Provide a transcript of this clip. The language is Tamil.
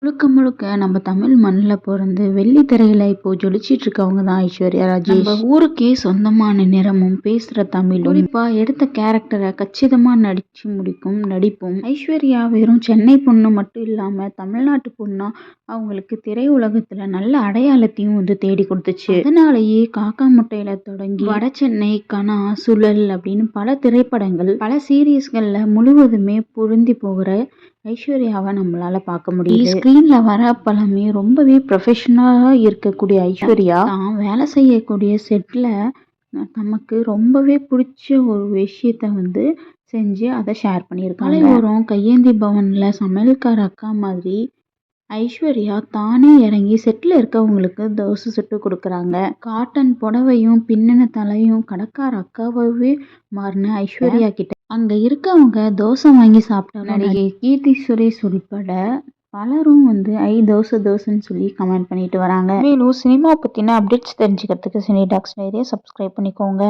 முழுக்க முழுக்க நம்ம தமிழ் மண்ணில் பிறந்து வெள்ளி திரையில இப்போ ஜொலிச்சிட்டு இருக்கவங்க தான் ஐஸ்வர்யா ராஜேஷ். நம்ம ஊருக்கே சொந்தமான நிறமும் பேசுற தமிழும் குறிப்பா எடுத்த கேரக்டரை கச்சிதமா நடிச்சு முடிக்கும் நடிப்பும். ஐஸ்வர்யா வெறும் சென்னை பொண்ணு மட்டும் இல்லாம தமிழ்நாட்டு பொண்ணா அவங்களுக்கு திரையுலகத்துல நல்ல அடையாளத்தையும் தேடி கொடுத்துச்சு. அதனாலேயே காக்கா முட்டையில தொடங்கி வட சென்னை, கனா, சுழல் அப்படின்னு பல திரைப்படங்கள் பல சீரீஸ்கள்ல முழுவதுமே பொருந்தி போகிற ஐஸ்வர்யாவை நம்மளால பார்க்க முடியுது. ஸ்க்ரீன்ல வர பலமே ரொம்பவே ப்ரொஃபஷனலா இருக்கக்கூடிய ஐஸ்வர்யா தான் வேலை செய்யக்கூடிய செட்ல நமக்கு ரொம்பவே பிடிச்ச ஒரு விஷயத்த செஞ்சு அதை ஷேர் பண்ணியிருக்காங்க. மலையோரம் கையேந்தி பவன்ல சமையல்கார அக்கா மாதிரி ஐஸ்வர்யா தானே இறங்கி செட்டில் இருக்கவங்களுக்கு தோசை சுட்டு கொடுக்குறாங்க. காட்டன் புடவையும் பின்னண தலையும் கடைக்கார அக்காவே மாறின ஐஸ்வர்யா கிட்ட அங்க இருக்கவங்க தோசை வாங்கி சாப்பிட்டாங்க. நடிகை கீர்த்தி சுரேஷ் உள்பட பலரும் ஐ தோசை தோசைன்னு சொல்லி கமெண்ட் பண்ணிட்டு வராங்க. மேலும் சினிமா பத்தின அப்டேட்ஸ் தெரிஞ்சுக்கிறதுக்கு சினி டாக்ஸ் டைரியை சப்ஸ்கிரைப் பண்ணிக்கோங்க.